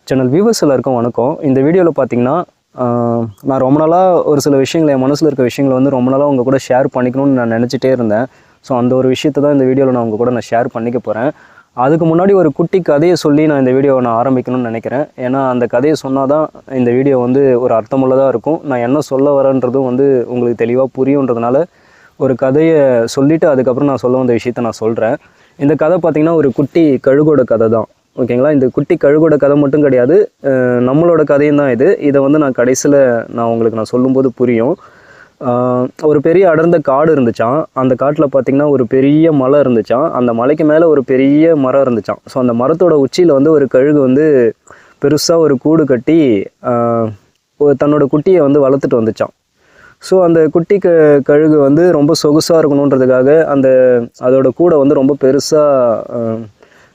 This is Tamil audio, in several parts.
சேனல் வியூவர்ஸ் எல்லாருக்கும் வணக்கம். இந்த வீடியோவில் பார்த்தீங்கன்னா நான் ரொம்ப நாளாக ஒரு சில விஷயங்கள் என் மனசில் இருக்க விஷயங்களை வந்து ரொம்ப நாளாக உங்கள் கூட ஷேர் பண்ணிக்கணும்னு நான் நினச்சிட்டே இருந்தேன். ஸோ அந்த ஒரு விஷயத்தை தான் இந்த வீடியோவில் நான் உங்கள் கூட ஷேர் பண்ணிக்க போகிறேன். அதுக்கு முன்னாடி ஒரு குட்டி கதையை சொல்லி நான் இந்த வீடியோவை ஆரம்பிக்கணும்னு நினைக்கிறேன். ஏன்னா அந்த கதையை சொன்னால் தான் இந்த வீடியோ வந்து ஒரு அர்த்தமுள்ளதாக இருக்கும். நான் என்ன சொல்ல வரேன்றதும் வந்து உங்களுக்கு தெளிவாக புரியுன்றதுனால ஒரு கதையை சொல்லிவிட்டு அதுக்கப்புறம் நான் சொல்ல வந்த விஷயத்தை நான் சொல்கிறேன். இந்த கதை பார்த்திங்கன்னா ஒரு குட்டி கழுகோட கதை தான். ஓகேங்களா? இந்த குட்டி கழுகோட கதை மட்டும் கிடையாது, நம்மளோட கதையும் தான் இது. இதை வந்து நான் கடைசியில் நான் சொல்லும்போது புரியும். ஒரு பெரிய அடர்ந்த காடு இருந்துச்சான். அந்த காட்டில் பார்த்திங்கன்னா ஒரு பெரிய மலை இருந்துச்சான். அந்த மலைக்கு மேலே ஒரு பெரிய மரம் இருந்துச்சான். ஸோ அந்த மரத்தோட உச்சியில் வந்து ஒரு கழுகு வந்து பெருசாக ஒரு கூடு கட்டி தன்னோட குட்டியை வந்து வளர்த்துட்டு வந்துச்சான். ஸோ அந்த குட்டி கழுகு வந்து ரொம்ப சொகுசாக இருக்கணுன்றதுக்காக அதோட கூடை வந்து ரொம்ப பெருசாக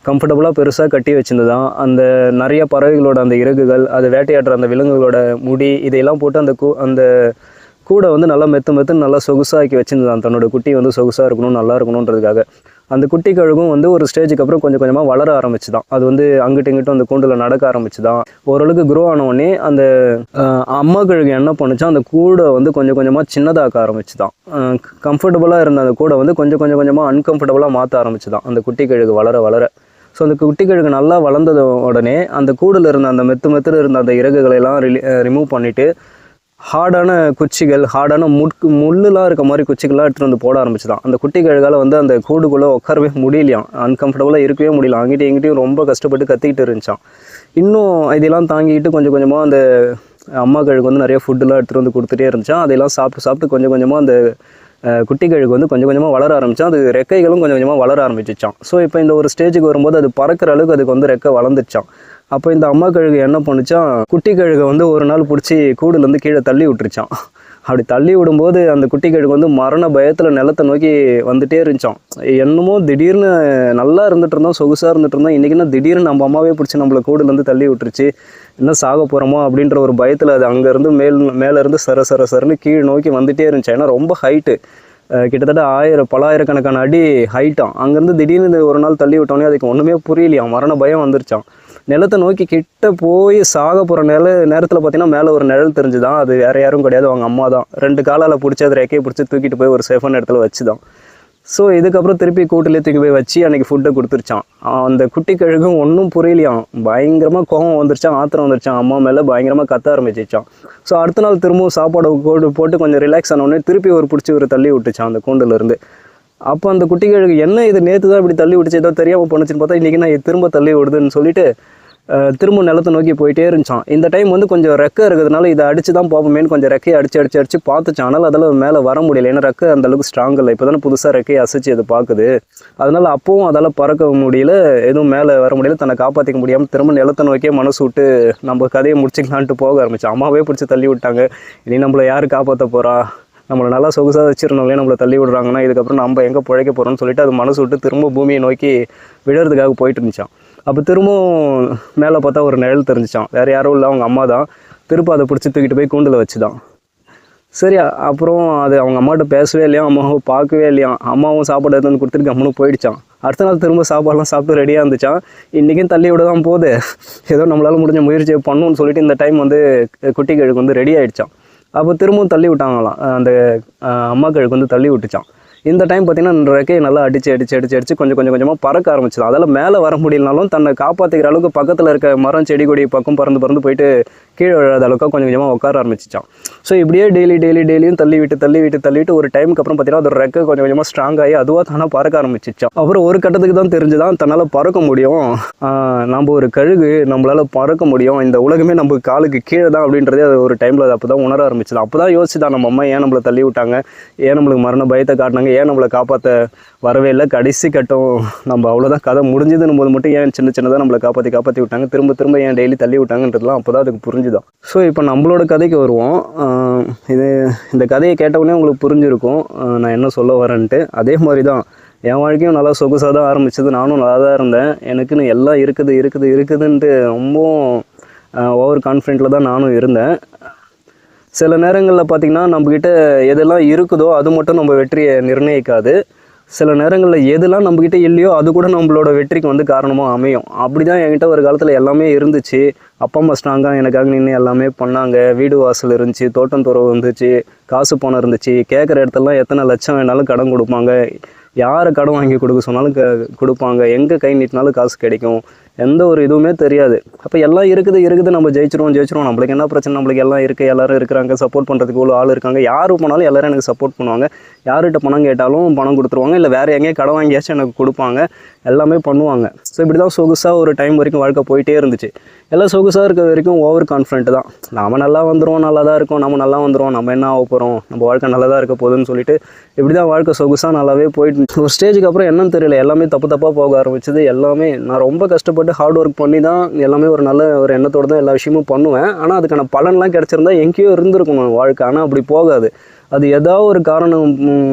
கம்ஃபர்டபுளாக பெருசாக கட்டி வச்சுருந்துதான். அந்த நிறைய பறவைகளோட அந்த இறகுகள், அது வேட்டையாடுற அந்த விலங்குகளோட முடி, இதையெல்லாம் போட்டு அந்த கூடை வந்து நல்லா மெத்துன்னு நல்லா சொகுசாக்கி வச்சுருந்தான். தன்னோட குட்டி வந்து சொகுசாக இருக்கணும், நல்லா இருக்கணுன்றதுக்காக. அந்த குட்டி கழுகும் வந்து ஒரு ஸ்டேஜுக்கு அப்புறம் கொஞ்சம் கொஞ்சமாக வளர ஆரம்பிச்சுதான். அது வந்து அங்கிட்டு இங்கிட்டும் அந்த கூண்டில் நடக்க ஆரம்பிச்சுதான். ஓரளவுக்கு க்ரோ ஆனவுடனே அந்த அம்மா கழுகு என்ன பண்ணுச்சா, அந்த கூடை வந்து கொஞ்சம் கொஞ்சமாக சின்னதாக்க ஆரம்பிச்சுதான். கம்ஃபர்டபுளாக இருந்த அந்த கூடை வந்து கொஞ்சம் கொஞ்சமாக அன்கம்ஃபர்டபுளாக மாற்ற ஆரம்பிச்சுதான் அந்த குட்டி கழுகு வளர. ஸோ அந்த குட்டி கழுகு நல்லா வளர்ந்தது உடனே அந்த கூடில் இருந்த அந்த மெத்தில் இருந்த அந்த இறகுகளெல்லாம் ரிமூவ் பண்ணிவிட்டு ஹார்டான குச்சிகள், ஹார்டான முள்ளுலாம் இருக்க மாதிரி குச்சிகள்லாம் எடுத்துகிட்டு வந்து போட ஆரம்பிச்சுதான். அந்த குட்டி கழுகால் வந்து அந்த கூடுக்குள்ளே உட்காரவே முடியலையாம், அன்கம்ஃபர்டபுளாக இருக்கவே முடியல. அங்கிட்டையும் இங்கிட்டையும் ரொம்ப கஷ்டப்பட்டு கத்திக்கிட்டு இருந்துச்சான். இன்னும் இதெல்லாம் தாங்கிக்கிட்டு கொஞ்சம் கொஞ்சமாக அந்த அம்மா கழுகு வந்து நிறைய ஃபுட்டுலாம் எடுத்துகிட்டு வந்து கொடுத்துட்டே இருந்துச்சான். அதெல்லாம் சாப்பிட்டு கொஞ்சம் கொஞ்சமாக அந்த குட்டி கழுகு வந்து கொஞ்சம் கொஞ்சமாக வளர ஆரம்பித்தான். அது ரெக்கைகளும் கொஞ்சம் கொஞ்சமாக வளர ஆரம்பிச்சிச்சான். ஸோ இப்போ இந்த ஒரு ஸ்டேஜுக்கு வரும்போது அது பறக்கிற அளவுக்கு அதுக்கு வந்து ரெக்கை வளர்ந்துச்சான். அப்போ இந்த அம்மா கழுகு என்ன பண்ணுச்சான், குட்டி கழுகை வந்து ஒரு நாள் பிடிச்சி கூடுலேருந்து கீழே தள்ளி விட்டுருச்சான். அப்படி தள்ளி விடும்போது அந்த குட்டி கழுகு வந்து மரண பயத்தில் நிலத்தை நோக்கி வந்துட்டே இருந்துச்சான். என்னமோ திடீர்னு நல்லா இருந்துட்டு இருந்தோம், சொகுசாக இருந்துட்டு இருந்தோம், இன்றைக்கினா திடீர்னு நம்ம அம்மாவே பிடிச்சி நம்மளை கூடுலேருந்து தள்ளி விட்டுருச்சு, என்ன சாக போகிறோமோ அப்படின்ற ஒரு பயத்தில் அது அங்கேருந்து மேலேருந்து சரன்னு கீழே நோக்கி வந்துகிட்டே இருந்துச்சு. ஏன்னா ரொம்ப ஹைட்டு, கிட்டத்தட்ட பலாயிரக்கணக்கான அடி ஹைட்டான். அங்கேருந்து திடீர்னு ஒரு நாள் தள்ளி விட்டோன்னே அதுக்கு ஒன்றுமே புரியலையாம், மரண பயம் வந்துருச்சான். நிலத்தை நோக்கி கிட்ட போய் சாக போகிற நேரத்தில் பார்த்தீங்கன்னா மேலே ஒரு நிழல் தெரிஞ்சுதான். அது வேறு யாரும் கிடையாது, அவங்க அம்மா தான். 2 காலால் பிடிச்சி அதை ரெக்கையை பிடிச்சி தூக்கிட்டு போய் ஒரு சேஃபான இடத்துல வச்சுதான். ஸோ இதுக்கப்புறம் திருப்பி கூட்டிலே தூக்கி போய் வச்சு அன்றைக்கி ஃபுட்டை கொடுத்துருச்சான். அந்த குட்டி கழுகும் ஒன்றும் புரியலையாம், பயங்கரமாக கோபம் வந்துருச்சான், ஆத்திரம் வந்துருச்சான், அம்மா மேலே பயங்கரமாக கத்த ஆரம்பிச்சிச்சான். ஸோ அடுத்த நாள் திரும்பவும் சாப்பாடு போட்டு கொஞ்சம் ரிலாக்ஸ் ஆனோடனே திருப்பி பிடிச்சி தள்ளி விட்டுச்சான் அந்த கூண்டுலேருந்து. அப்போ அந்த குட்டி கழுகு என்ன இது நேற்று தான் இப்படி தள்ளி விட்டுச்சு, ஏதோ தெரியாமல் பண்ணுச்சுன்னு பார்த்தா இன்றைக்கி நான் திரும்ப தள்ளி விடுதுன்னு சொல்லிட்டு திரும்ப நிலத்தை நோக்கி போயிட்டே இருந்துச்சான். இந்த டைம் வந்து கொஞ்சம் ரெக்கை இருக்கிறதுனால இதை அடித்து தான் பார்ப்போமேன்னு கொஞ்சம் ரெக்கையை அடித்து பார்த்துச்சான். ஆனால் அதெல்லாம் மேலே வர முடியல, ஏன்னா ரெக்கை அந்தளவுக்கு ஸ்ட்ராங் இல்லை. இப்போ தானே புதுசாக ரெக்கையை அசைச்சு அதை பார்க்குது. அதனால் அப்போவும் அதால் பறக்க முடியல, எதுவும் மேலே வர முடியல. தன்னை காப்பாற்றிக்க முடியாமல் திரும்ப நிலத்தை நோக்கியே மனசு விட்டு நம்ம கதையை முடிச்சிக்கலான்ட்டு போக ஆரம்பித்தான். அம்மாவே பிடிச்சி தள்ளி விட்டாங்க, இனி நம்மளை யார் காப்பாற்ற போகிறா, நம்மளை நல்லா சொகுசாக வச்சிருந்தவங்களே நம்மளை தள்ளி விடுறாங்கன்னா இதுக்கப்புறம் நம்ம எங்கே பிழைக்க போகிறோம்னு சொல்லிட்டு அது மனசு விட்டு திரும்ப பூமியை நோக்கி விடுறதுக்காக போயிட்டு இருந்துச்சான். அப்போ திரும்பவும் மேலே பார்த்தா ஒரு நிழல் தெரிஞ்சிச்சான். வேறு யாரும் இல்லை, அவங்க அம்மா தான். திரும்ப அதை பிடிச்சி தூக்கிட்டு போய் கூண்டில் வச்சுதான். சரி, அப்புறம் அது அவங்க அம்மாட்ட பேசவே இல்லையா, அம்மாவும் பார்க்கவே இல்லையா. அம்மாவும் சாப்பாடு எடுத்து வந்து கொடுத்துட்டு கம்முன்னு போயிடுச்சான். அடுத்த நாள் திரும்ப சாப்பாடெலாம் சாப்பிட்டு ரெடியாக இருந்துச்சான். இன்றைக்கும் தள்ளி விட தான் போகுது, ஏதோ நம்மளால் முடிஞ்ச முயற்சியை பண்ணணும்னு சொல்லிட்டு இந்த டைம் வந்து குட்டி கழுகு வந்து ரெடி ஆகிடுச்சான். அப்போ திரும்பவும் தள்ளி விட்டாங்களாம், அந்த அம்மா கழுகு வந்து தள்ளி விட்டுச்சான். இந்த டைம் பார்த்திங்கன்னா ரெக்கையை நல்லா அடித்து கொஞ்சம் கொஞ்சமாக பறக்க ஆரம்பிச்சிடும். அதால் மேலே வர முடியலனாலும் தன்னை காப்பாற்றிக்கிற அளவுக்கு பக்கத்தில் இருக்க மரம் செடி கொடி பக்கம் பறந்து போயிட்டு கீழே விழாத அளவுக்கு கொஞ்சம் கொஞ்சமாக உட்கார ஆரம்பிச்சிச்சான். ஸோ இப்படியே டெய்லியும் தள்ளி விட்டு ஒரு டைமுக்கு அப்புறம் பார்த்திங்கன்னா அதோட ரெக்கை கொஞ்சம் கொஞ்சமாக ஸ்ட்ராங் ஆகி அதுவாக தானே பறக்க ஆரம்பிச்சிச்சான். அப்புறம் ஒரு கட்டத்துக்கு தான் தெரிஞ்சுதான் தன்னால் பறக்க முடியும், நம்ம ஒரு கழுகு, நம்மளால் பறக்க முடியும், இந்த உலகமே நம்ம காலுக்கு கீழே தான் அப்படின்றதே அது ஒரு டைமில் அது அப்போ தான் உணர ஆரம்பிச்சுதான். அப்போ தான் யோசிச்சுதான் நம்ம அம்மா ஏன் நம்மளை தள்ளி விட்டாங்க, ஏன் நம்மளுக்கு மரண பயத்தை காட்டினாங்க, ஏன் நம்மளை காப்பாற்ற வரவே இல்லை, கடைசி கட்டம் நம்ம அவ்வளோதான் கதை முடிஞ்சதுன்னு போது மட்டும் ஏன் சின்னதாக நம்மளை காப்பாற்றி விட்டாங்க, திரும்ப ஏன் டெய்லி தள்ளி விட்டாங்கன்றதுலாம் அப்போ தான் அதுக்கு புரிஞ்சுதான். ஸோ இப்போ நம்மளோட கதைக்கு வருவோம். இந்த கதையை கேட்டவுடனே உங்களுக்கு புரிஞ்சிருக்கும் நான் என்ன சொல்ல வரேன்ட்டு. அதே மாதிரி தான் என் வாழ்க்கையும் நல்லா சொகுசாக தான் ஆரம்பிச்சது. நானும் நல்லா தான் இருந்தேன், எனக்குன்னு எல்லாம் இருக்குதுன்ட்டு ரொம்பவும் ஓவர் கான்ஃபிடென்ட்டில் தான் நானும் இருந்தேன். சில நேரங்களில் பார்த்திங்கன்னா நம்மக்கிட்ட எதெல்லாம் இருக்குதோ அது மட்டும் நம்ம வெற்றியை நிர்ணயிக்காது. சில நேரங்களில் எதுலாம் நம்மக்கிட்ட இல்லையோ அது கூட நம்மளோட வெற்றிக்கு வந்து காரணமாக அமையும். அப்படி தான் என்கிட்ட ஒரு காலத்தில் எல்லாமே இருந்துச்சு. அப்பா அம்மா ஸ்ட்ராங்காக எனக்காக நின்று எல்லாமே பண்ணாங்க. வீடு வாசல் இருந்துச்சு, தோட்டம் துறவு இருந்துச்சு, காசு பணம் இருந்துச்சு. கேட்குற இடத்துலலாம் எத்தனை லட்சம் வேணாலும் கடன் கொடுப்பாங்க. யாரை கடன் வாங்கி கொடுக்க சொன்னாலும் கொடுப்பாங்க. எங்கே கை நீட்டினாலும் காசு கிடைக்கும். எந்த ஒரு இதுவுமே தெரியாது. அப்போ எல்லாம் இருக்குது நம்ம ஜெயிச்சிருவோம். நம்மளுக்கு என்ன பிரச்சனை, நம்மளுக்கு எல்லாம் இருக்குது, எல்லோரும் இருக்கிறாங்க, சப்போர்ட் பண்ணுறதுக்கு இவ்வளோ ஆள் இருக்காங்க. யார் போனாலும் எல்லோரும் எனக்கு சப்போர்ட் பண்ணுவாங்க. யார்கிட்ட பணம் கேட்டாலும் பணம் கொடுத்துருவாங்க. இல்லை வேறு எங்கேயும் கடன் வாங்கியாச்சும் எனக்கு கொடுப்பாங்க. எல்லாமே பண்ணுவாங்க. ஸோ இப்படி தான் சொகுசாக ஒரு டைம் வரைக்கும் வாழ்க்கை போயிட்டே இருந்துச்சு. எல்லாம் சொகுசாக இருக்க வரைக்கும் ஓவர் கான்ஃபிடென்ட் தான். நம்ம நல்லா வந்துடுவோம், நல்லா தான் இருக்கும், நம்ம நல்லா வந்துடுவோம், நம்ம என்ன ஆக போகிறோம், நம்ம வாழ்க்கை நல்லா தான் இருக்க போகுதுன்னு சொல்லிட்டு இப்படி தான் வாழ்க்கை சொகுசாக நல்லாவே போயிட்டு ஒரு ஸ்டேஜுக்கு அப்புறம் என்னன்னு தெரியல, எல்லாமே தப்பாக போக ஆரம்பிச்சது. எல்லாமே நான் ரொம்ப கஷ்டப்பட்டு ஹார்ட் ஒர்க் பண்ணி தான் எல்லாமே ஒரு நல்ல ஒரு எண்ணத்தோடு தான் எல்லா விஷயமும் பண்ணுவேன். ஆனால் அதுக்கான பலன்லாம் கிடச்சிருந்தா எங்கேயோ இருந்திருக்கணும் வாழ்க்கை. ஆனால் அப்படி போகாது. அது ஏதாவது ஒரு காரணம்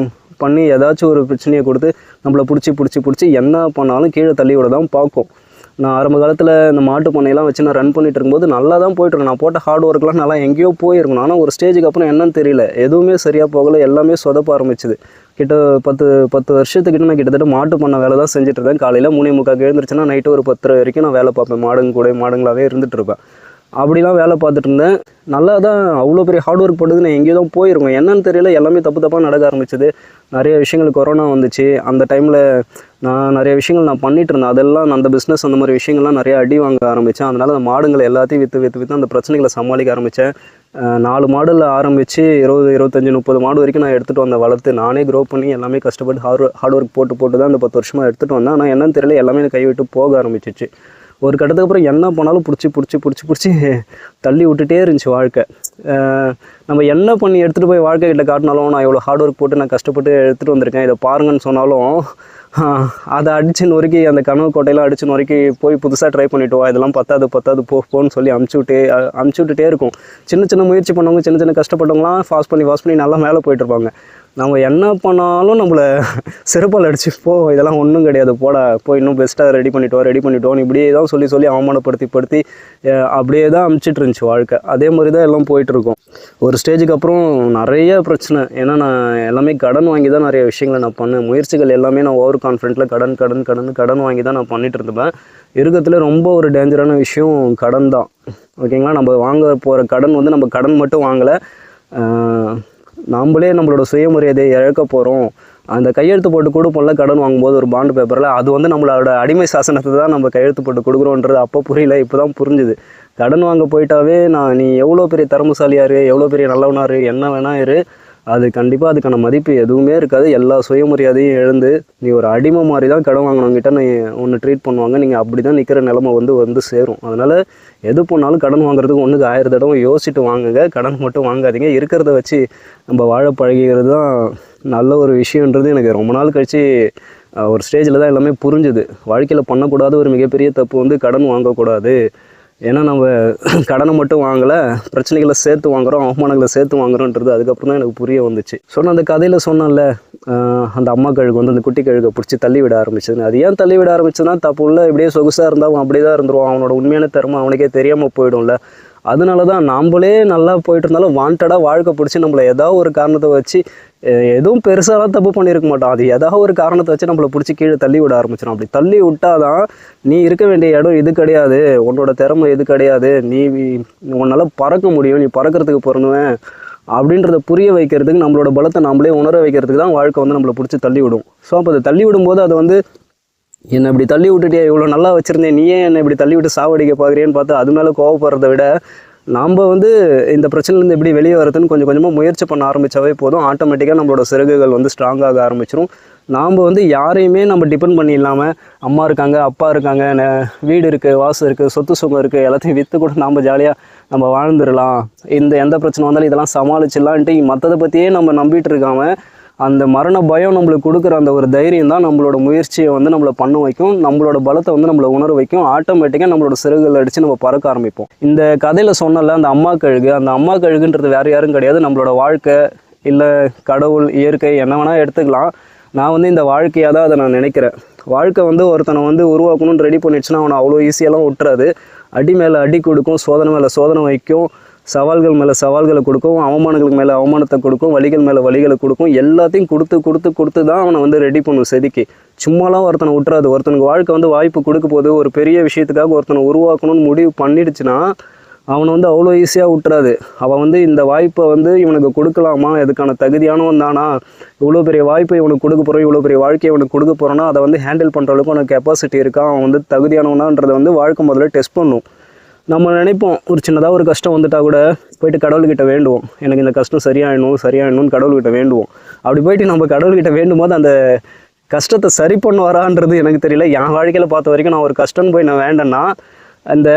பண்ணி ஏதாச்சும் ஒரு பிரச்சனையை கொடுத்து நம்மளை பிடிச்சி என்ன பண்ணாலும் கீழே தள்ளி விட தான் பார்க்கும். நான் ஆரம்ப காலத்தில் இந்த மாட்டு பண்ணையெல்லாம் வச்சு நான் ரன் பண்ணிட்டு இருக்கும்போது நல்லா தான் போயிட்டுருக்கேன். நான் போட்ட ஹார்ட் ஒர்க்லாம் நல்லா எங்கேயோ போயிருக்கணும். ஆனால் ஒரு ஸ்டேஜுக்கு அப்புறம் என்னன்னு தெரியல, எதுவுமே சரியாக போகலை. எல்லாமே சொதப்ப ஆரம்பிச்சுது. 10 வருஷத்துக்கிட்ட நான் கிட்டத்தட்ட மாட்டு பண்ண வேலை தான் செஞ்சுட்டு இருந்தேன். காலையில் 3:45 எழுந்திரிச்சுன்னா நைட்டு ஒரு 10 வரைக்கும் நான் வேலை பார்ப்பேன். மாடுங்களாகவே இருந்துகிட்டு இருப்பேன். அப்படிலாம் வேலை பார்த்துட்டு இருந்தேன். நல்லா தான் அவ்வளோ பெரிய ஹார்ட் ஒர்க் போட்டது நான் எங்கேயோ தான் போயிருக்கோம். என்னன்னு தெரியல, எல்லாமே தப்பாக நடக்க ஆரம்பிச்சது. நிறைய விஷயங்கள் கொரோனா வந்துச்சு. அந்த டைமில் நான் நிறைய விஷயங்கள் நான் பண்ணிகிட்டு இருந்தேன். அதெல்லாம் அந்த பிஸ்னஸ் அந்த மாதிரி விஷயங்கள்லாம் நிறைய அடி வாங்க ஆரம்பித்தேன். அதனால் அந்த மாடுங்களை எல்லாத்தையும் விற்று அந்த பிரச்சனைகளை சமாளிக்க ஆரம்பித்தேன். 4 மாடில் ஆரம்பித்து 20, 25, 30 மாடு வரைக்கும் நான் எடுத்துகிட்டு வந்தேன். வளர்த்து நானே க்ரோ பண்ணி எல்லாமே கஷ்டப்பட்டு ஹார்ட் ஒர்க் போட்டு தான் அந்த 10 வருஷமாக எடுத்துகிட்டு வந்தேன். ஆனால் என்னன்னு தெரியல, எல்லாமே எனக்கு கைவிட்டு போக ஆரம்பிச்சிச்சு. ஒரு கட்டத்துக்கு அப்புறம் என்ன பண்ணாலும் பிடிச்சி தள்ளி விட்டுட்டே இருந்துச்சு வாழ்க்கை. நம்ம என்ன பண்ணி எடுத்துகிட்டு போய் வாழ்க்கைகிட்ட காட்டினாலும், நான் இவ்வளோ ஹார்ட் ஒர்க் போட்டு நான் கஷ்டப்பட்டு எடுத்துகிட்டு வந்திருக்கேன், இதை பாருங்கன்னு சொன்னாலும் அதை அடித்து நொறுக்கி அந்த கனவு கோட்டையெல்லாம் அடித்து நொறுக்கி போய் புதுசாக ட்ரை பண்ணிவிட்டு வா, இதெல்லாம் பத்தாது போன்னு சொல்லி அமுச்சு விட்டுட்டே இருக்கும். சின்ன முயற்சி பண்ணவங்க, சின்ன கஷ்டப்பட்டவங்களாம் ஃபாஸ்ட் பண்ணி நல்லா மேலே போயிட்டுருப்பாங்க. நம்ம என்ன பண்ணாலும் நம்மளை சிறப்பால் அடிச்சு இதெல்லாம் ஒன்றும் கிடையாது, போய் இன்னும் பெஸ்ட்டாக ரெடி பண்ணிட்டோம் இப்படியே தான் சொல்லி அவமானப்படுத்தி அப்படியே தான் அமுச்சிட்டு இருந்துச்சு வாழ்க்கை. அதே மாதிரி தான் எல்லாம் போயிட்டுருக்கோம். ஒரு ஸ்டேஜுக்கு அப்புறம் நிறைய பிரச்சனை. ஏன்னா நான் எல்லாமே கடன் வாங்கி தான் நிறைய விஷயங்களை நான் பண்ணேன். முயற்சிகள் எல்லாமே நான் ஓவர் கான்ஃபிடென்ட்டில் கடன் வாங்கி தான் நான் பண்ணிகிட்டு இருந்தேன். இருக்கிறதுல ரொம்ப ஒரு டேஞ்சரான விஷயம் கடன் தான். ஓகேங்களா, நம்ம வாங்க போகிற கடன் வந்து நம்ம கடன் மட்டும் வாங்கலை, நம்மளே நம்மளோட சுயமரியாதையை இழக்க போகிறோம். அந்த கையெழுத்து போட்டு கொடுப்போம்ல கடன் வாங்கும்போது ஒரு பாண்டு பேப்பரில், அது வந்து நம்மளோட அடிமை சாசனத்தை தான் நம்ம கையெழுத்து போட்டு கொடுக்குறோன்றது அப்போ புரியல, இப்போ தான் புரிஞ்சுது. கடன் வாங்க போயிட்டாவே நீ எவ்வளோ பெரிய திறமைசாலியாரு, எவ்வளோ பெரிய நல்லவனாரு, என்ன வேணா இரு, அது கண்டிப்பாக அதுக்கான மதிப்பு எதுவுமே இருக்காது. எல்லா சுயமரியாதையும் எழுந்து நீ ஒரு அடிமை மாதிரி தான் கடன் வாங்கினவங்கிட்ட நீ ஒன்று ட்ரீட் பண்ணுவாங்க. நீங்கள் அப்படி தான் நிற்கிற நிலமை வந்து சேரும். அதனால் எது போனாலும் கடன் வாங்குறதுக்கு 1க்கு 1000 தடவை யோசிச்சுட்டு வாங்குங்க. கடன் மட்டும் வாங்காதீங்க. இருக்கிறத வச்சு நம்ம வாழ பழகிறது தான் நல்ல ஒரு விஷயன்றது எனக்கு ரொம்ப நாள் கழித்து ஒரு ஸ்டேஜில் தான் எல்லாமே புரிஞ்சுது. வாழ்க்கையில் பண்ணக்கூடாத ஒரு மிகப்பெரிய தப்பு வந்து கடன் வாங்கக்கூடாது. ஏன்னா நம்ம கடனை மட்டும் வாங்கலை, பிரச்சனைகளை சேர்த்து வாங்குகிறோம், அவமானங்களை சேர்த்து வாங்குறோன்றது அதுக்கப்புறம் தான் எனக்கு புரிய வந்துச்சு. நான் அந்த கதையில் சொன்னேன்ல, அந்த அம்மா கழுகு வந்து அந்த குட்டி கழுகை பிடிச்சி தள்ளி விட ஆரம்பிச்சதுன்னு. அது ஏன் தள்ளி விட ஆரம்பிச்சதுன்னா, தப்பு உள்ள இப்படியே சொகுசாக இருந்தால் அவன் அப்படியே தான் இருந்துருவான். அவனோட உண்மையான திறமை அவனுக்கே தெரியாமல் போயிடும்ல. அதனால தான் நம்மளே நல்லா போயிட்டு இருந்தாலும் வாண்டடாக வாழ்க்கை பிடிச்சி நம்மளை ஏதாவது ஒரு காரணத்தை வச்சு, எதுவும் பெருசாலாம் தப்பு பண்ணியிருக்க மாட்டோம், அது ஏதாவது ஒரு காரணத்தை வச்சு நம்மளை பிடிச்சி கீழே தள்ளி விட ஆரம்பிச்சிடும். அப்படி தள்ளி விட்டாதான் நீ இருக்க வேண்டிய இடம் இது கிடையாது, உன்னோட திறமை இது கிடையாது, உன்னால் பறக்க முடியும், நீ பறக்கிறதுக்கு பிறந்துவேன் அப்படின்றத புரிய வைக்கிறதுக்கு, நம்மளோட பலத்தை நம்மளே உணர வைக்கிறதுக்கு தான் வாழ்க்கை வந்து நம்மளை பிடிச்சி தள்ளி விடும். ஸோ அப்போ அதை தள்ளி விடும்போது அது வந்து என்னை இப்படி தள்ளி விட்டுட்டே, இவ்வளோ நல்லா வச்சுருந்தேன், நீயே என்னை இப்படி தள்ளி விட்டு சாவடிக்க பார்க்குறேன்னு பார்த்து அது மேலே கோவப்படுறத விட, நாம் வந்து இந்த பிரச்சனைலேருந்து எப்படி வெளியே வரதுன்னு கொஞ்சம் கொஞ்சமாக முயற்சி பண்ண ஆரம்பித்தாவே போதும். ஆட்டோமேட்டிக்காக நம்மளோட சிறகுகள் வந்து ஸ்ட்ராங்காக ஆரம்பிச்சிடும். நாம் வந்து யாரையுமே நம்ம டிபெண்ட் பண்ணி இல்லாமல், அம்மா இருக்காங்க, அப்பா இருக்காங்க, வீடு இருக்குது, வாசல் இருக்குது, சொத்து சுகம் இருக்குது, எல்லாத்தையும் விற்று கூட நாம் ஜாலியாக நம்ம வாழ்ந்துடலாம், எந்த பிரச்சனை வந்தாலும் இதெல்லாம் சமாளிச்சிடலான்ட்டு மற்றதை பற்றியே நம்ம நம்பிட்டு இருக்காமல், அந்த மரண பயம் நம்மளுக்கு கொடுக்குற அந்த ஒரு தைரியம் தான் நம்மளோட முயற்சியை வந்து நம்மளை பண்ண வைக்கும், நம்மளோட பலத்தை வந்து நம்மளை உணர வைக்கும். ஆட்டோமேட்டிக்காக நம்மளோட சிறகுகள் அடித்து நம்ம பறக்க ஆரம்பிப்போம். இந்த கதையில் சொன்னல அந்த அம்மா கழுகுன்றது வேறு யாரும் கிடையாது, நம்மளோட வாழ்க்கை, இல்லை கடவுள், இயற்கை, என்ன வேணால் எடுத்துக்கலாம். நான் வந்து இந்த வாழ்க்கையாக தான் அதை நான் நினைக்கிறேன். வாழ்க்கை வந்து ஒருத்தனை வந்து உருவாக்கணும்னு ரெடி பண்ணிடுச்சுன்னா அவனை அவ்வளோ ஈஸியெல்லாம் விட்டுறாது. அடி மேலே அடி கொடுக்கும், சோதனை மேலே சோதனை வைக்கும், சவால்கள் மேலே சவால்களை கொடுக்கும், அவமானங்களுக்கு மேலே அவமானத்தை கொடுக்கும், வலிகள் மேலே வலிகளை கொடுக்கும். எல்லாத்தையும் கொடுத்து தான் அவனை வந்து ரெடி பண்ணும் செதுக்கி. சும்மாலாம் ஒருத்தனை விட்டுறாது. ஒருத்தனுக்கு வாழ்க்கை வந்து வாய்ப்பு கொடுக்க போது, ஒரு பெரிய விஷயத்துக்காக ஒருத்தனை உருவாக்கணும்னு முடிவு பண்ணிடுச்சுன்னா அவனை வந்து அவ்வளோ ஈஸியாக விட்டுறாது. அவன் வந்து இந்த வாய்ப்பை வந்து இவனுக்கு கொடுக்கலாமா, இதுக்கான தகுதியானவன் தானா, இவ்வளோ பெரிய வாய்ப்பை இவனுக்கு கொடுக்க போகிறோம், இவ்வளோ பெரிய வாழ்க்கையை இவனுக்கு கொடுக்க போகிறோன்னா அதை வந்து ஹேண்டில் பண்ணுற அளவுக்கு அவனுக்கு கெப்பாசிட்டி இருக்கா, அவன் வந்து தகுதியானவனான்றதை வந்து வாழ்க்கை முதல்ல டெஸ்ட் பண்ணும். நம்ம நினைப்போம் ஒரு சின்னதாக ஒரு கஷ்டம் வந்துட்டால் கூட போயிட்டு கடவுள்கிட்ட வேண்டுவோம், எனக்கு இந்த கஷ்டம் சரியாயிடணும்னு கடவுள்கிட்ட வேண்டுவோம். அப்படி போயிட்டு நம்ம கடவுள்கிட்ட வேண்டும் போது அந்த கஷ்டத்தை சரி பண்ணுவாரான்றது எனக்கு தெரியல. என் வாழ்க்கையில் பார்த்த வரைக்கும் நான் ஒரு கஷ்டம்னு போய் நான் வேண்டேன்னா அந்த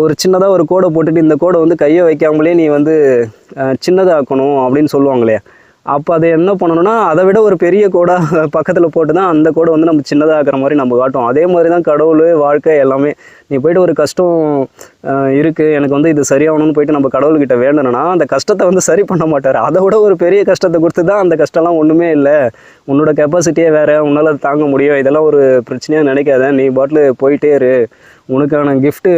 ஒரு சின்னதாக ஒரு கோடை போட்டுட்டு இந்த கோடை வந்து கையை வைக்காமலே நீ வந்து சின்னதாக்கணும் அப்படின்னு சொல்லுவாங்களே, அப்போ அதை என்ன பண்ணணும்னா அதை விட ஒரு பெரிய கோடாக பக்கத்தில் போட்டு தான் அந்த கோடை வந்து நம்ம சின்னதாக்குற மாதிரி நம்ம காட்டும். அதே மாதிரி தான் கடவுள், வாழ்க்கை எல்லாமே. நீ போய்ட்டு ஒரு கஷ்டம் இருக்குது, எனக்கு வந்து இது சரியாகணும்னு போயிட்டு நம்ம கடவுள்கிட்ட வேண்டணும்னா அந்த கஷ்டத்தை வந்து சரி பண்ண மாட்டார். அதை விட ஒரு பெரிய கஷ்டத்தை கொடுத்து தான் அந்த கஷ்டம்லாம் ஒன்றுமே இல்லை, உன்னோட கெப்பாசிட்டியே வேறு, உன்னால் அது தாங்க முடியும், இதெல்லாம் ஒரு பிரச்சனையாக நினைக்காத, நீ பாட்டில் போயிட்டே இரு, உனக்கான கிஃப்ட்டு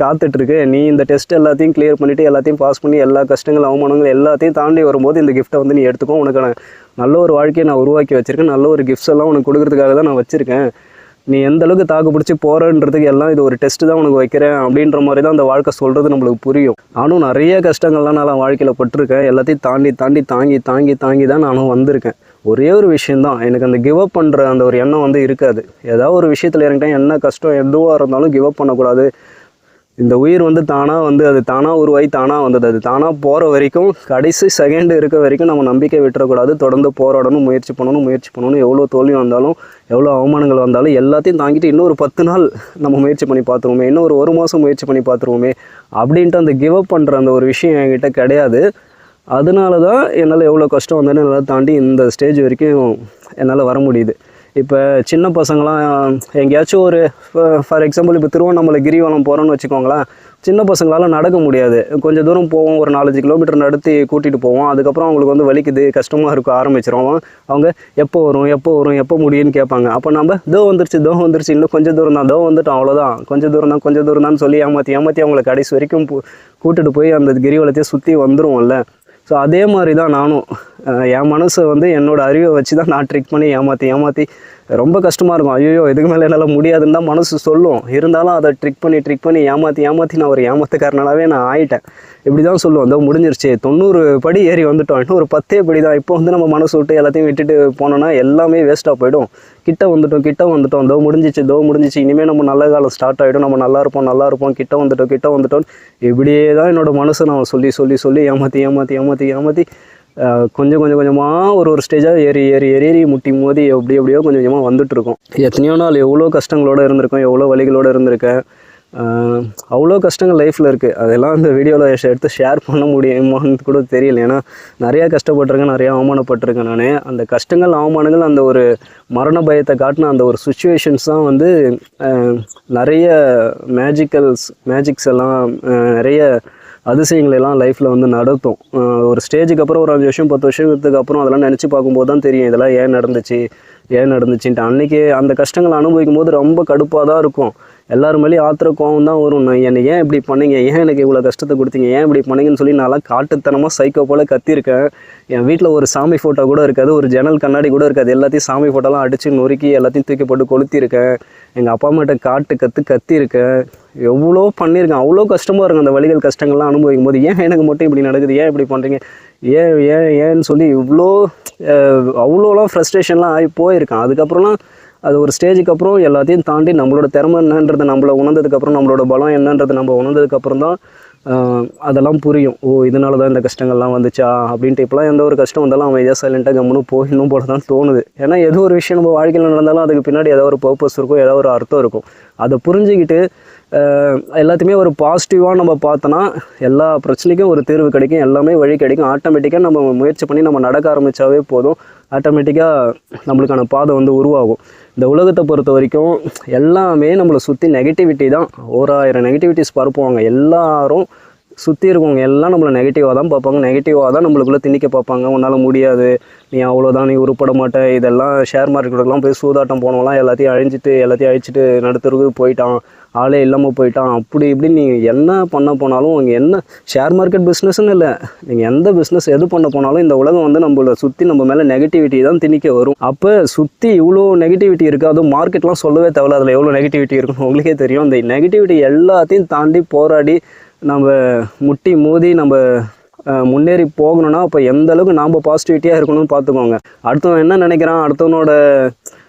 காத்துட்ருக்கு, நீ இந்த டெஸ்ட் எல்லாத்தையும் கிளியர் பண்ணிவிட்டு எல்லாத்தையும் பாஸ் பண்ணி எல்லா கஷ்டங்கள் அவமானங்கள் எல்லாத்தையும் தாண்டி வரும்போது இந்த கிஃப்ட்டை வந்து நீ எடுத்துக்கோ, உனக்கான நல்ல ஒரு வாழ்க்கையை நான் உருவாக்கி வச்சுருக்கேன், நல்ல ஒரு கிஃப்ட்ஸ் எல்லாம் உனக்கு கொடுக்குறதுக்காக தான் நான் வச்சுருக்கேன், நீ எந்த அளவுக்கு தாக்கு பிடிச்சி போகிறன்றதுக்கு எல்லாம் இது ஒரு டெஸ்ட்டு தான் உனக்கு வைக்கிறேன் அப்படின்ற மாதிரி தான் அந்த வாழ்க்கை சொல்கிறது நம்மளுக்கு புரியும். நானும் நிறைய கஷ்டங்கள்லாம் நான் வாழ்க்கையில் பட்டிருக்கேன். எல்லாத்தையும் தாண்டி தான் நானும் வந்திருக்கேன். ஒரே ஒரு விஷயந்தான், எனக்கு அந்த கிவ் அப் பண்ணுற அந்த ஒரு எண்ணம் வந்து இருக்காது. ஏதாவது ஒரு விஷயத்தில் இறங்கிட்டேன், என்ன கஷ்டம் எதுவாக இருந்தாலும் கிவ் அப் பண்ணக்கூடாது. இந்த உயிர் வந்து தானாக வந்து அது தானாக உருவாகி தானாக வந்தது, அது தானாக போகிற வரைக்கும் கடைசி செகண்ட் இருக்க வரைக்கும் நம்ம நம்பிக்கை விட்டுறக்கூடாது. தொடர்ந்து போராடணும், முயற்சி பண்ணணும். எவ்வளோ தோல்வி வந்தாலும் எவ்வளோ அவமானங்கள் வந்தாலும் எல்லாத்தையும் தாங்கிட்டு இன்னொரு 10 நாள் நம்ம முயற்சி பண்ணி பார்த்துருவோமே, இன்னும் ஒரு மாதம் முயற்சி பண்ணி பார்த்துருவோமே அப்படின்ட்டு அந்த கிவ் அப் பண்ணுற அந்த ஒரு விஷயம் என்கிட்ட கிடையாது. அதனால தான் என்னால் எவ்வளோ கஷ்டம் வந்தாலும் என்னால் தாண்டி இந்த ஸ்டேஜ் வரைக்கும் என்னால் வர முடியுது. இப்போ சின்ன பசங்களாம் எங்கேயாச்சும் ஒரு ஃபார் எக்ஸாம்பிள் இப்போ திருவண்ணாமலை கிரிவலம் போகிறோன்னு வச்சுக்கோங்களேன், சின்ன பசங்களால் நடக்க முடியாது. கொஞ்சம் தூரம் போவோம், ஒரு 4-5 கிலோமீட்டர் நடத்தி கூட்டிகிட்டு போவோம். அதுக்கப்புறம் அவங்களுக்கு வந்து வலிக்குது, கஷ்டமாக இருக்க ஆரம்பிச்சிடும். அவங்க எப்போ முடியும்னு கேட்பாங்க. அப்போ நம்ம தோ வந்துருச்சு, இன்னும் கொஞ்சம் தூரம் தான், வந்துட்டோம், அவ்வளோதான், கொஞ்சம் தூரம் தான் சொல்லி ஏமாற்றி அவங்களை கடைசி வரைக்கும் கூட்டிகிட்டு போய் அந்த கிரிவலத்தையே சுற்றி வந்துடுவோம்ல. ஸோ அதே மாதிரி தான் நானும் என் மனசை வந்து என்னோடய அறிவை வச்சு தான் நான் ட்ரிக் பண்ணி ஏமாற்றி ரொம்ப கஷ்டமாக இருக்கும். ஐயோ இதுக்கு மேலே என்னால் முடியாதுன்னு தான் மனசு சொல்லும். இருந்தாலும் அதை ட்ரிக் பண்ணி ஏமாற்றி நான் ஒரு ஏமாத்துக்காரனாவே நான் ஆகிட்டேன். இப்படி தான் சொல்லுவோம், இதோ முடிஞ்சிருச்சு, 90 படி ஏறி வந்துட்டோம், இன்னும் ஒரு 10 படி தான். இப்போ வந்து நம்ம மனசு விட்டு எல்லாத்தையும் விட்டுட்டு போனோன்னா எல்லாமே வேஸ்ட்டாக போயிடும். கிட்ட வந்துட்டோம், இதோ முடிஞ்சிச்சு, இனிமேல் நம்ம நல்ல காலம் ஸ்டார்ட் ஆகிடும், நம்ம நல்லா இருப்போம், கிட்ட வந்துட்டோம். இப்படியே தான் என்னோடய மனசை நான் சொல்லி ஏமாற்றி கொஞ்சமாக ஒரு ஸ்டேஜாக ஏறி முட்டி மோதி எப்படியோ கொஞ்சமாக வந்துட்டுருக்கோம். எத்தனையோ நாள் எவ்வளோ கஷ்டங்களோடு இருந்திருக்கோம், எவ்வளோ வலிகளோடு இருந்திருக்கேன். அவ்வளோ கஷ்டங்கள் லைஃப்பில் இருக்குது. அதெல்லாம் அந்த வீடியோவில் எடுத்து ஷேர் பண்ண முடியுமான்னு கூட தெரியல. ஏன்னா நிறையா கஷ்டப்பட்டிருக்கேன், நிறையா அவமானப்பட்டிருக்கேன். நான் அந்த கஷ்டங்கள் அவமானங்கள் அந்த ஒரு மரண பயத்தை காட்டின அந்த ஒரு சுச்சுவேஷன்ஸ் தான் வந்து நிறைய மேஜிக்ஸ் எல்லாம் நிறைய அதிசயங்கள் எல்லாம் லைஃப்பில் வந்து நடத்தும். ஒரு ஸ்டேஜுக்கு அப்புறம் ஒரு 5 வருஷம் 10 வருஷத்துக்கு அப்புறம் அதெல்லாம் நினச்சி பார்க்கும்போது தான் தெரியும் இதெல்லாம் ஏன் நடந்துச்சுன்ட்டு. அன்றைக்கி அந்த கஷ்டங்களை அனுபவிக்கும் போது ரொம்ப கடுப்பாக தான் இருக்கும். எல்லாரும் மேலேயும் ஆத்திர கோவம் தான் வரும். என்னை ஏன் இப்படி பண்ணீங்க, ஏன் எனக்கு இவ்வளோ கஷ்டத்தை கொடுத்தீங்க, ஏன் இப்படி பண்ணீங்கன்னு சொல்லி நான்லாம் காட்டுத்தனமாக சைக்கோ போல் கத்திருக்கேன். என் வீட்டில் ஒரு சாமி ஃபோட்டோ கூட இருக்காது, ஒரு ஜன்னல் கண்ணாடி கூட இருக்காது, எல்லாத்தையும் சாமி ஃபோட்டோலாம் அடித்து நொறுக்கி எல்லாத்தையும் தூக்கி போட்டு கொளுத்திருக்கேன். எங்கள் அப்பா அம்மாட்ட கத்திருக்கேன். எவ்வளோ பண்ணியிருக்கேன். அவ்வளோ கஷ்டமாக இருக்கும் அந்த வலிகள் கஷ்டங்கள்லாம் அனுபவிக்கும் போது. ஏன் எனக்கு மட்டும் இப்படி நடக்குது, ஏன் இப்படி பண்ணுறீங்க, ஏன்னு சொல்லி அவ்வளோலாம் ஃப்ரஸ்ட்ரேஷன்லாம் ஆகி போயிருக்கேன். அதுக்கப்புறம்லாம் அது ஒரு ஸ்டேஜுக்கு அப்புறம் எல்லாத்தையும் தாண்டி நம்மளோட திறமை என்னன்றது நம்மளை உணர்ந்ததுக்கப்புறம், நம்மளோட பலம் என்னன்றது நம்ம உணர்ந்ததுக்கப்புறம் தான் அதெல்லாம் புரியும். இதனால தான் இந்த கஷ்டங்கள்லாம் வந்துச்சா அப்படின்ட்டு. இப்போலாம் எந்த ஒரு கஷ்டம் வந்தாலும் அமைதியாக சைலண்ட்டாக கம்முன்னு போயிடணும் போல தான் தோணுது. ஏன்னா எது ஒரு விஷயம் நம்ம வாழ்க்கையில் நடந்தாலும் அதுக்கு பின்னாடி ஏதாவது ஒரு பர்பஸ் இருக்கும், ஏதாவது ஒரு அர்த்தம் இருக்கும். அதை புரிஞ்சுக்கிட்டு எல்லாத்தையுமே ஒரு பாசிட்டிவாக நம்ம பார்த்தோன்னா எல்லா பிரச்சனைக்கும் ஒரு தீர்வு கிடைக்கும், எல்லாமே வழி கிடைக்கும். ஆட்டோமேட்டிக்காக நம்ம முயற்சி பண்ணி நம்ம நடக்க ஆரம்பித்தாவே போதும், ஆட்டோமேட்டிக்காக நம்மளுக்கான பாதை வந்து உருவாகும். இந்த உலகத்தை பொறுத்த வரைக்கும் எல்லாமே நம்மளை சுற்றி நெகட்டிவிட்டி தான். 1000 நெகட்டிவிட்டிஸ் பரப்புவாங்க. எல்லாரும் சுற்றி இருக்கவங்க எல்லாம் நம்மளை நெகட்டிவாக தான் பார்ப்பாங்க, நெகட்டிவாக தான் நம்மளுக்குள்ளே திணிக்க பார்ப்பாங்க. உன்னால் முடியாது, நீ அவ்வளோதான், நீ உருப்பட மாட்டே, இதெல்லாம் ஷேர் மார்க்கெட்டுக்கெலாம் போய் சூதாட்டம் போனவங்களாம் எல்லாத்தையும் அழிச்சிட்டு நடுத்தருக்கு போயிட்டான், ஆளே இல்லாமல் போயிட்டான், அப்படி இப்படி நீங்கள் என்ன பண்ண போனாலும் இங்கே என்ன ஷேர் மார்க்கெட் பிஸ்னஸ்ன்னு இல்லை, நீங்கள் எந்த பிஸ்னஸ் எது பண்ண போனாலும் இந்த உலகம் வந்து நம்மளை சுற்றி நம்ம மேலே நெகட்டிவிட்டி தான் திணிக்க வரும். அப்போ சுற்றி இவ்வளோ நெகட்டிவிட்டி இருக்குது, அதுவும் மார்க்கெட்லாம் சொல்லவே தேவையில்ல, அதில் எவ்வளோ நெகட்டிவிட்டி இருக்குன்னு உங்களுக்கே தெரியும். இந்த நெகட்டிவிட்டி எல்லாத்தையும் தாண்டி போராடி நம்ம முட்டி மோதி நம்ம முன்னேறி போகணும்னா அப்போ எந்த அளவுக்கு நாம் பாசிட்டிவிட்டியாக இருக்கணும்னு பார்த்துக்கோங்க. அடுத்தவன் என்ன நினைக்கிறான்,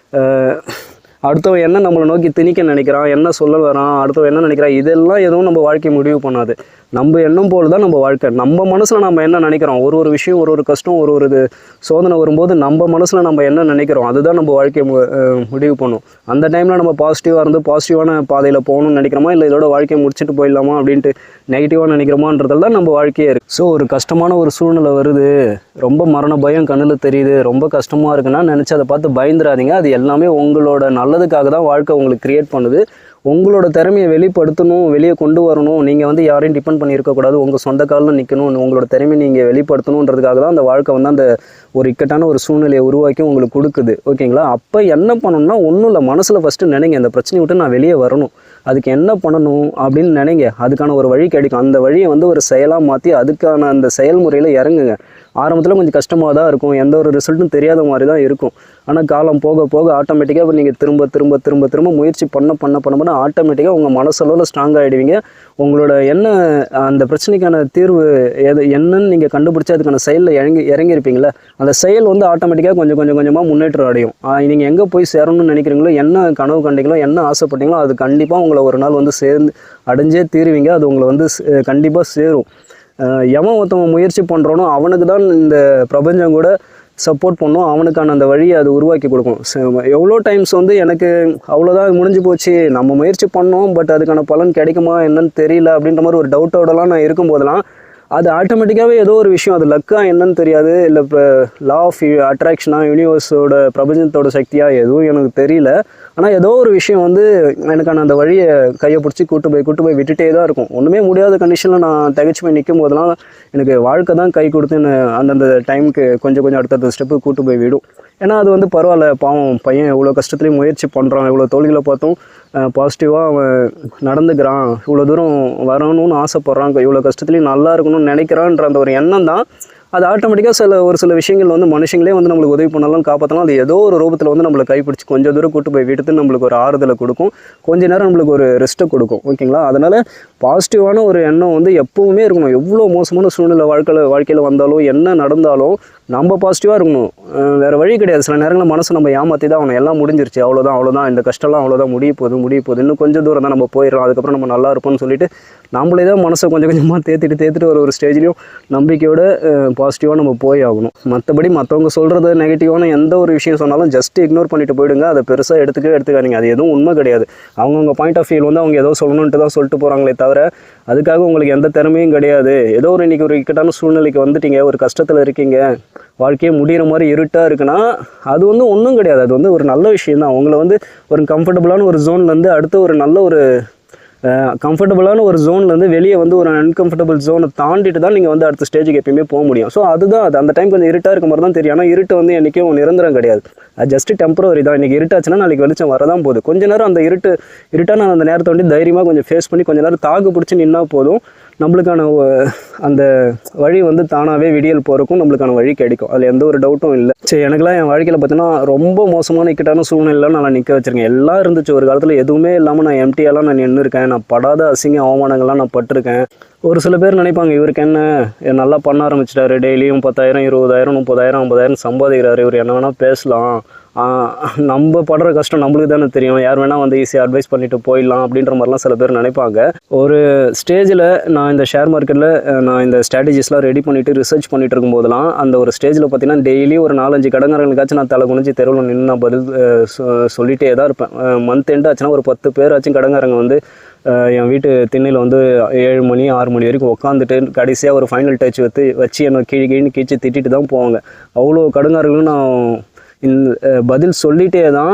அடுத்தவன் என்ன நம்மளை நோக்கி திணிக்க நினைக்கிறான், என்ன சொல்ல வரான், அடுத்தவன் என்ன நினைக்கிறான், இதெல்லாம் எதுவும் நம்ம வாழ்க்கையை முடிவு பண்ணாது. நம்ம எண்ணம் போல் தான் நம்ம வாழ்க்கை. நம்ம மனசில் நம்ம என்ன நினைக்கிறோம், ஒரு விஷயம், ஒரு கஷ்டம், ஒரு சோதனை வரும்போது நம்ம மனசில் நம்ம என்ன நினைக்கிறோம் அதுதான் நம்ம வாழ்க்கையை முடிவு பண்ணும். அந்த டைமில் நம்ம பாசிட்டிவாக இருந்து பாசிட்டிவான பாதையில் போகணும்னு நினைக்கிறோமா, இல்லை இதோட வாழ்க்கையை முடிச்சுட்டு போயிடலாமா அப்படின்ட்டு நெகட்டிவாக நினைக்கிறோமான்றதில் தான் நம்ம வாழ்க்கையே இருக்குது. ஸோ ஒரு கஷ்டமான ஒரு சூழ்நிலை வருது, ரொம்ப மரண பயம் கண்ணில் தெரியுது, ரொம்ப கஷ்டமாக இருக்குன்னா நினச்சி அதை பார்த்து பயந்துடாதீங்க. அது எல்லாமே உங்களோட நல்லதுக்காக தான் வாழ்க்கை உங்களுக்கு க்ரியேட் பண்ணுது. உங்களோட திறமையை வெளிப்படுத்தணும், வெளியே கொண்டு வரணும், நீங்கள் வந்து யாரையும் டிபெண்ட் பண்ணியிருக்கக்கூடாது, உங்கள் சொந்த காலில் நிற்கணும், உங்களோட திறமையை நீங்கள் வெளிப்படுத்தணுன்றதுக்காக தான் அந்த வாழ்க்கை வந்து அந்த ஒரு இக்கட்டான ஒரு சூழ்நிலையை உருவாக்கி உங்களுக்கு கொடுக்குது. ஓகேங்களா? அப்போ என்ன பண்ணணும்னா ஒன்றும் இல்லை, மனசில் ஃபஸ்ட்டு நினைங்க, இந்த பிரச்சனையை விட்டு நான் வெளியே வரணும், அதுக்கு என்ன பண்ணணும் அப்படின்னு நினைங்க. அதுக்கான ஒரு வழி கிடைக்கும். அந்த வழியை வந்து ஒரு செயலாக மாற்றி அதுக்கான அந்த செயல்முறையில் இறங்குங்க. ஆரம்பத்தில் கொஞ்சம் கஷ்டமாக தான் இருக்கும், எந்த ஒரு ரிசல்ட்டும் தெரியாத மாதிரி தான் இருக்கும். ஆனால் காலம் போக போக ஆட்டோமேட்டிக்காக இப்போ நீங்கள் திரும்ப முயற்சி பண்ண ஆட்டோமேட்டிக்காக உங்கள் மனசளவில் ஸ்ட்ராங் ஆகிடுவீங்க. உங்களோட என்ன அந்த பிரச்சனைக்கான தீர்வு என்னன்னு நீங்கள் கண்டுபிடிச்சி அதுக்கான செயலில் இறங்கியிருப்பீங்களே, அந்த செயல் வந்து ஆட்டோமேட்டிக்காக கொஞ்சமாக முன்னேற்றம் அடையும். நீங்கள் எங்கே போய் சேரணும்னு நினைக்கிறீங்களோ, என்ன கனவு கண்டீங்களோ, என்ன ஆசைப்பட்டீங்களோ, அது கண்டிப்பாக உங்களை ஒரு நாள் வந்து அடைஞ்சே தீருவீங்க. அது உங்களை வந்து கண்டிப்பாக சேரும். எவன் ஒருத்தவன் முயற்சி பண்ணுறானோ அவனுக்கு தான் இந்த பிரபஞ்சம் கூட சப்போர்ட் பண்ணும், அவனுக்கான அந்த வழியை அது உருவாக்கி கொடுக்கும். எவ்வளோ டைம்ஸ் வந்து எனக்கு அவ்வளோதான் முடிஞ்சு போச்சு, நம்ம முயற்சி பண்ணோம், பட் அதுக்கான பலன் கிடைக்குமா என்னன்னு தெரியல அப்படின்ற மாதிரி ஒரு டவுட்டோடலாம் நான் இருக்கும்போதெல்லாம் அது ஆட்டோமேட்டிக்காகவே ஏதோ ஒரு விஷயம், அது லக்காக என்னன்னு தெரியாது, இல்லை இப்போ லா ஆஃப் அட்ராக்ஷனாக, யூனிவர்ஸோட பிரபஞ்சத்தோட சக்தியாக எதுவும் எனக்கு தெரியல. ஆனால் ஏதோ ஒரு விஷயம் வந்து எனக்கான அந்த வழியை கையை பிடிச்சி கூட்டு போய் விட்டுட்டே தான் இருக்கும். ஒன்றுமே முடியாத கண்டிஷனில் நான் தகச்சு போய் நிற்கும் போதெல்லாம் எனக்கு வாழ்க்கை தான் கை கொடுத்து அந்தந்த டைமுக்கு கொஞ்சம் அடுத்தடுத்த ஸ்டெப்பு கூட்டு போய் விடும். ஏன்னா அது வந்து பரவாயில்ல, பாவம் பையன் எவ்வளோ கஷ்டத்துலேயும் முயற்சி பண்ணுறான், இவ்வளோ தோல்விகளை பார்த்தும் பாசிட்டிவாக அவன் நடந்துக்கிறான், இவ்வளோ தூரம் வரணும்னு ஆசைப்பட்றான், இவ்வளோ கஷ்டத்துலேயும் நல்லா இருக்கணும்னு நினைக்கிறான்ற அந்த ஒரு எண்ணம் தான் அது ஆட்டோமேட்டிக்காக ஒரு சில விஷயங்கள் வந்து மனுஷங்களே வந்து நம்மளுக்கு உதவி பண்ணாலும் காப்பாற்றலாம், அது ஏதோ ஒரு ரூபத்தில் வந்து நம்மளை கைப்பிடிச்சி கொஞ்சம் தூரம் கூட்டு போய் விட்டு நம்மளுக்கு ஒரு ஆறுதலை கொடுக்கும், கொஞ்ச நேரம் நம்மளுக்கு ஒரு ரெஸ்ட்டை கொடுக்கும். ஓகேங்களா? அதனால் பாசிட்டிவான ஒரு எண்ணம் வந்து எப்பவுமே இருக்கணும். எவ்வளோ மோசமான சூழ்நிலை வாழ்க்கையில் வந்தாலும் என்ன நடந்தாலும் நம்ம பாசிட்டிவாக இருக்கணும். வேறு வழி கிடையாது. சில நேரங்களில் மனசை நம்ம ஏமாற்றி தான் அவனை எல்லாம் முடிஞ்சிருச்சு, அவ்வளோதான் இந்த கஷ்டம்லாம் அவ்வளோதான், முடிய போகுது, இன்னும் கொஞ்சம் தூரம் தான் நம்ம போயிடலாம், அதுக்கப்புறம் நம்ம நல்லா இருப்போம்னு சொல்லிட்டு நம்மளே தான் மனசை கொஞ்சமாக தேத்திட்டு ஒரு ஸ்டேஜ்லேயும் நம்பிக்கையோட பாசிட்டிவாக நம்ம போய் ஆகணும். மற்றபடி மற்றவங்க சொல்கிறது நெகட்டிவான எந்த ஒரு விஷயம் சொன்னாலும் ஜஸ்ட் இக்னோர் பண்ணிட்டு போயிடுங்க. அதை பெருசாக எடுத்துக்காதீங்க. அது எதுவும் உண்மை கிடையாது. அவங்கவுங்க பாயிண்ட் ஆஃப் வியூ வந்து அவங்க ஏதோ சொல்லணுன்ட்டு தான் சொல்லிட்டு போகிறாங்களே தவிர அதுக்காக உங்களுக்கு எந்த திறமையும் கிடையாது. ஏதோ இன்றைக்கி ஒரு இக்கட்டான சூழ்நிலைக்கு வந்துட்டீங்க, ஒரு கஷ்டத்தில் இருக்கீங்க, வாழ்க்கையே முடிகிற மாதிரி இருட்டாக இருக்குன்னா அது வந்து ஒன்றும் கிடையாது. அது வந்து ஒரு நல்ல விஷயம் தான். அவங்கள வந்து ஒரு கம்ஃபர்டபுளான ஒரு ஜோன்லேருந்து அடுத்து ஒரு நல்ல ஒரு கம்ஃபர்டபுளான ஒரு ஜோன்லேருந்து வெளியே வந்து ஒரு அன்கம்ஃபர்டபுள் ஜோனை தாண்டிட்டு தான் நீங்கள் வந்து அடுத்த ஸ்டேஜுக்கு எப்பயுமே போக முடியும். ஸோ அதுதான் அது. அந்த டைம் கொஞ்சம் இருட்டாக இருக்க மாதிரி தான் தெரியும். ஆனால் இருட்டு வந்து என்றைக்கும் நிரந்தரம் கிடையாது. அது ஜஸ்ட்டு டெம்பரவரி தான். இன்றைக்கி இருட்டாச்சுன்னா நாளைக்கு வெளிச்சம் வரதான் போகுது. கொஞ்சம் நேரம் அந்த இருட்டான அந்த நேரத்தை வந்து தைரியமாக கொஞ்சம் ஃபேஸ் பண்ணி கொஞ்சம் நேரம் தாக்கு பிடிச்சி நின்னா போதும், நம்மளுக்கான அந்த வழி வந்து தானாகவே விடியல் போகிறக்கும் நம்மளுக்கான வழி கிடைக்கும். அதில் எந்த ஒரு டவுட்டும் இல்லை. சரி, எனக்குலாம் என் வாழ்க்கையில் பார்த்தீங்கன்னா ரொம்ப மோசமான இக்கட்டான சூழ்நிலைலாம் நான் நிற்க வச்சுருக்கேன். எல்லாம் இருந்துச்சு. ஒரு காலத்தில் எதுவுமே இல்லாமல் நான் எம்டியாலாம் நான் நின்றுருக்கேன். நான் படாத அசிங்க அவமானங்கள்லாம் நான் பட்டிருக்கேன். ஒரு சில பேர் நினைப்பாங்க, இவருக்கு என்ன நல்லா பண்ண ஆரம்பிச்சிட்டாரு, டெய்லியும் 10,000 20,000 30,000 50,000 சம்பாதிக்கிறாரு, இவர் என்ன வேணால் பேசலாம், நம்ம படுற கஷ்டம் நம்மளுக்கு தானே தெரியும், யார் வேணால் வந்து ஈஸியாக அட்வைஸ் பண்ணிட்டு போயிடலாம் அப்படின்ற மாதிரிலாம் சில பேர் நினைப்பாங்க. ஒரு ஸ்டேஜில் நான் இந்த ஷேர் மார்க்கெட்டில் நான் இந்த ஸ்ட்ராட்டஜிஸ்லாம் ரெடி பண்ணிவிட்டு ரிசர்ச் பண்ணிட்டு இருக்கும்போதெல்லாம் அந்த ஒரு ஸ்டேஜில் பார்த்தீங்கன்னா டெய்லி ஒரு 4-5 கடங்காரங்களுக்காச்சும் நான் தலை குனிஞ்சு தெருவில் நின்று நான் பதில் சொல்லிகிட்டே தான் இருப்பேன். மந்த் எண்ட் ஆச்சுன்னா ஒரு 10 பேராச்சும் கடங்காரங்க வந்து என் வீட்டு திண்ணையில் வந்து 7 மணி 6 மணி வரைக்கும் உட்காந்துட்டு கடைசியாக ஒரு ஃபைனல் டச் வச்சு என்னை கீழ்னு கீழ்ச்சி திட்டிட்டு தான் போவாங்க. அவ்வளோ கடங்காரங்களும் நான் பதில் சொல்லிட்டே தான்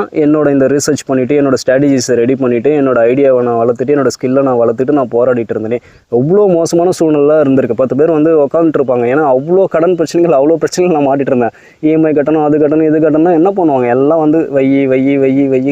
இந்த ரிசர்ச் பண்ணிவிட்டு என்னோடய ஸ்ட்ராட்டஜிஸை ரெடி பண்ணிவிட்டு என்னோடய ஐடியாவை நான் வளர்த்துட்டு என்னோடய ஸ்கில்லை நான் வளர்த்துட்டு நான் போராடிட்டு இருந்தேன். எவ்வளோ மோசமான சூழ்நிலை இருந்திருக்கு. 10 பேர் வந்து உட்காந்துட்டு இருப்பாங்க. ஏன்னா அவ்வளோ கடன் பிரச்சனைகள் அவ்வளோ பிரச்சனைகள் நான் மாட்டிட்டு இருந்தேன். இஎம்ஐ கட்டணும், அது கட்டணும், இது கட்டணும். என்ன பண்ணுவாங்க எல்லாம் வந்து வை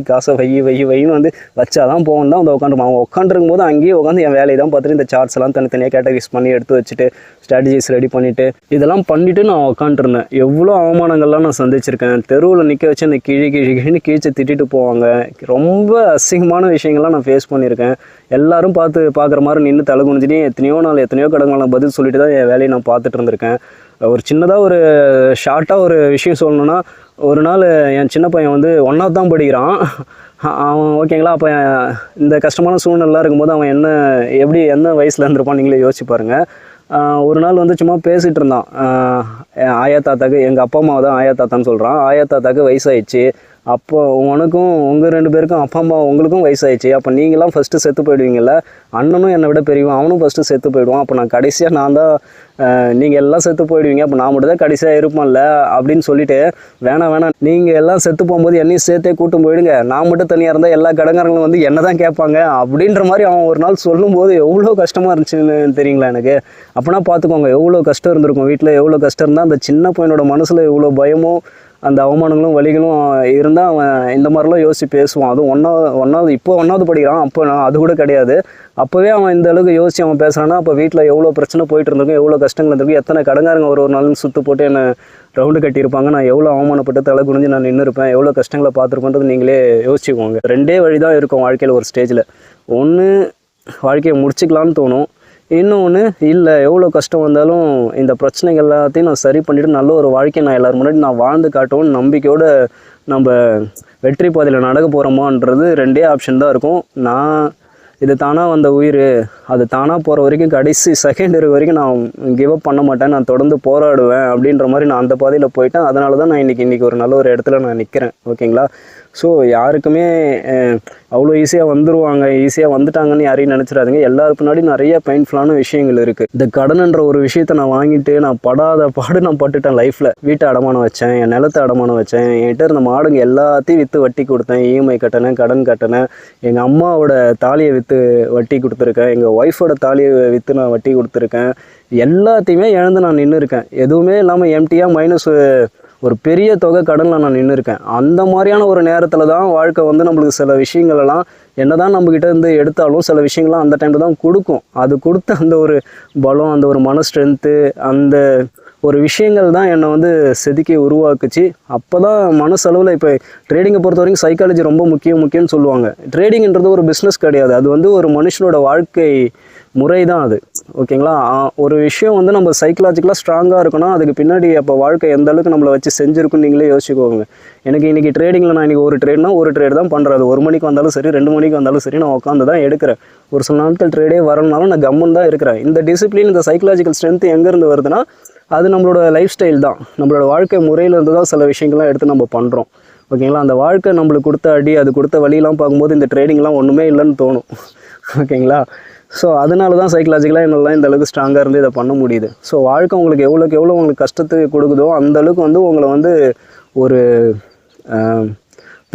காசை வைன்னு வந்து வச்சாதான் போகணும் தான் வந்து உட்காந்துருப்பாங்க. அவங்க உட்காந்துருக்கும் போது அங்கேயே உட்காந்து என் வேலையை தான் பார்த்துட்டு இந்த சார்ட்ஸ் எல்லாம் தனித்தனியாக கேட்டகரைஸ் பண்ணி எடுத்து வச்சுட்டு ஸ்ட்ராட்டஜிஸ் ரெடி பண்ணிவிட்டு இதெல்லாம் பண்ணிவிட்டு நான் உட்காந்துருந்தேன். எவ்வளோ அவமானங்கள்லாம் நான் சந்திச்சிருக்கேன். தெருவில் நிற்க வச்சு அந்த கிழின்னு கீழ்ச்சி திட்டிட்டு போவாங்க. ரொம்ப அசிங்கமான விஷயங்கள்லாம் நான் ஃபேஸ் பண்ணியிருக்கேன். எல்லாரும் பார்க்குற மாதிரி நின்று தலை குனிஞ்சிட்டு எத்தனையோ கடன்கள் நான் பதில் சொல்லிட்டு தான் என் வேலையை நான் பார்த்துட்டு இருந்திருக்கேன். ஒரு சின்னதாக ஒரு ஷார்ட்டாக ஒரு விஷயம் சொல்லணுன்னா, ஒரு நாள் என் சின்ன பையன் வந்து 1வது தான் படிக்கிறான். அவன் ஓகேங்களா, அப்போ இந்த கஷ்டமான சூழ்நிலை இருக்கும்போது அவன் என்ன வயசில் இருந்திருப்பான் நீங்களே யோசிச்சு பாருங்கள். ஒரு நாள் வந்து சும்மா பேசிகிட்டு இருந்தான். ஆயா தாத்தாக்கு, எங்கள் அப்பா அம்மாவை தான் ஆயா தாத்தான்னு சொல்கிறான். ஆயா தாத்தாக்கு வயசாகிடுச்சு. அப்போ உனக்கும் உங்கள் 2 பேருக்கும் அப்பா அம்மா உங்களுக்கும் வயசாகிடுச்சு. அப்போ நீங்களாம் ஃபஸ்ட்டு செத்து போயிடுவீங்கள்ல. அண்ணனும் என்னை விட பெரியவன், அவனும் ஃபஸ்ட்டு செத்து போயிடுவான். அப்போ நான் கடைசியாக நான் தான், நீங்கள் எல்லாம் செத்து போயிடுவீங்க, அப்போ நான் மட்டும் தான் கடைசியாக இருப்பேன்ல அப்படின்னு சொல்லிட்டு, வேணாம் நீங்கள் எல்லாம் செத்து போகும்போது என்னையும் சேர்த்தே கூட்டும் போயிடுங்க, நான் மட்டும் தனியாக இருந்தால் எல்லா கடங்காரங்களும் வந்து என்ன தான் கேட்பாங்க அப்படின்ற மாதிரி அவன் ஒரு நாள் சொல்லும்போது எவ்வளோ கஷ்டமாக இருந்துச்சுன்னு தெரியுங்களா எனக்கு. அப்போனா பார்த்துக்கோங்க எவ்வளோ கஷ்டம் இருந்திருக்கும். வீட்டில் எவ்வளோ கஷ்டம் இருந்தால் அந்த சின்ன பையனோட மனசில் எவ்வளோ பயமும் அந்த அவமானங்களும் வலிகளும் இருந்தால் அவன் இந்த மாதிரிலாம் யோசித்து பேசுவான். அதுவும் இப்போ 1வது படிக்கிறான். அப்போ நான் அது கூட கிடையாது. அப்போவே அவன் இந்த அளவுக்கு யோசித்து அவன் பேசுகிறான்னா அப்போ வீட்டில் எவ்வளோ பிரச்சனை போயிட்டு இருந்திருக்கும், எவ்வளோ கஷ்டங்கள் இருந்திருக்கும், எத்தனை கடங்காரங்க ஒரு நாள் சுற்று போட்டு என்னை ரவுண்டு கட்டியிருப்பாங்க. நான் எவ்வளோ அவமானப்பட்டு தலை குனிஞ்சு நான் நின்று இருப்பேன், எவ்வளோ கஷ்டங்களை பார்த்துருப்பேன்றது நீங்களே யோசிச்சுக்கோங்க. 2 வழி தான் இருக்கும் வாழ்க்கையில். ஒரு ஸ்டேஜில் ஒன்று வாழ்க்கையை முடிச்சிக்கலான்னு தோணும், இன்னொன்று இல்லை எவ்வளோ கஷ்டம் வந்தாலும் இந்த பிரச்சனைகள் எல்லாத்தையும் நான் சரி பண்ணிவிட்டு நல்ல ஒரு வாழ்க்கையை நான் எல்லோரும் முன்னாடி நான் வாழ்ந்து காட்டவும் நம்பிக்கையோடு நம்ம வெற்றி பாதையில் நடக்க போகிறோமான்றது 2 ஆப்ஷன் தான் இருக்கும். நான் இது தானாக வந்த உயிர், அது தானாக போகிற வரைக்கும் கடைசி செகண்ட் வரைக்கும் நான் கிவ் அப் பண்ண மாட்டேன், நான் தொடர்ந்து போராடுவேன் அப்படின்ற மாதிரி நான் அந்த பாதையில் போயிட்டேன். அதனால தான் நான் இன்றைக்கி ஒரு நல்ல ஒரு இடத்துல நான் நிற்கிறேன். ஓகேங்களா. ஸோ யாருக்குமே அவ்வளோ ஈஸியாக வந்துடுவாங்க, ஈஸியாக வந்துட்டாங்கன்னு யாரையும் நினச்சிடாதீங்க. எல்லாருக்கு முன்னாடி நிறைய பெயின்ஃபுல்லான விஷயங்கள் இருக்குது. இந்த கடன்ன்ற ஒரு விஷயத்தை நான் வாங்கிட்டு நான் படாத பாடு நான் பட்டுட்டேன் லைஃப்பில். வீட்டை அடமானம் வச்சேன், என் நிலத்தை அடமானம் வச்சேன், என்கிட்ட இருந்த மாடுங்க எல்லாத்தையும் விற்று வட்டி கொடுத்தேன், இஎம்ஐ கட்டினேன், கடன் கட்டினேன், எங்கள் அம்மாவோட தாலியை விற்று வட்டி கொடுத்துருக்கேன், எங்கள் ஒய்ஃபோட தாலியை விற்று நான் வட்டி கொடுத்துருக்கேன். எல்லாத்தையுமே இழந்து நான் நின்று இருக்கேன். எதுவுமே இல்லாமல் எம்டியாக மைனஸ் ஒரு பெரிய தொகை கடனில் நான் நின்று இருக்கேன். அந்த மாதிரியான ஒரு நேரத்தில் தான் வாழ்க்கை வந்து நம்மளுக்கு சில விஷயங்களெல்லாம் என்ன தான் நம்மக்கிட்ட இருந்து எடுத்தாலும் சில விஷயங்கள்லாம் அந்த டைமில் தான் கொடுக்கும். அது கொடுத்த அந்த ஒரு பலம், அந்த ஒரு மன ஸ்ட்ரென்த்து, அந்த ஒரு விஷயங்கள் தான் என்னை வந்து செதுக்கி உருவாக்குச்சு. அப்போ தான் மனசளவில் இப்போ ட்ரேடிங்கை பொறுத்த வரைக்கும் சைக்காலஜி ரொம்ப முக்கியம்னு சொல்லுவாங்க. ட்ரேடிங்கிறது ஒரு பிஸ்னஸ் கிடையாது, அது வந்து ஒரு மனுஷனோட வாழ்க்கை முறை தான் அது. ஓகேங்களா. ஒரு விஷயம் வந்து நம்ம சைக்கலாஜிக்கலாக ஸ்ட்ராங்காக இருக்கணும், அதுக்கு பின்னாடி அப்போ வாழ்க்கை எந்த அளவுக்கு நம்மளை வச்சு செஞ்சுருக்குன்னு நீங்களே யோசிச்சுக்கோங்க. எனக்கு இன்றைக்கி ட்ரேடிங்கில் நான் இன்றைக்கி ஒரு ட்ரேடு தான் பண்ணுறது. 1 மணிக்கு வந்தாலும் சரி, 2 மணிக்கு வந்தாலும் சரி, நான் உட்காந்து தான் எடுக்கிறேன். ஒரு சில நாட்கள் ட்ரேடே வரணுனாலும் நான் கம்முன்னு தான் இருக்கிறேன். இந்த டிசிப்ளின், இந்த சைக்கலாஜிக்கல் ஸ்ட்ரென்த் எங்கேருந்து வருதுன்னா அது நம்மளோட லைஃப் ஸ்டைல் தான், நம்மளோட வாழ்க்கை முறையிலேருந்து தான் சில விஷயங்கள்லாம் எடுத்து நம்ம பண்ணுறோம். ஓகேங்களா. அந்த வாழ்க்கை நம்மளுக்கு கொடுத்த அடி, அது கொடுத்த வழியெல்லாம் பார்க்கும்போது இந்த ட்ரேடிங்லாம் ஒன்றுமே இல்லைன்னு தோணும். ஓகேங்களா. ஸோ அதனால தான் சைக்கலாஜிக்கலாக என்னெல்லாம் இந்த அளவுக்கு ஸ்ட்ராங்காக இருந்து இதை பண்ண முடியுது. ஸோ வாழ்க்கை உங்களுக்கு எவ்வளோ உங்களுக்கு கஷ்டத்துக்கு கொடுக்குதோ அந்தளவுக்கு வந்து உங்களை வந்து ஒரு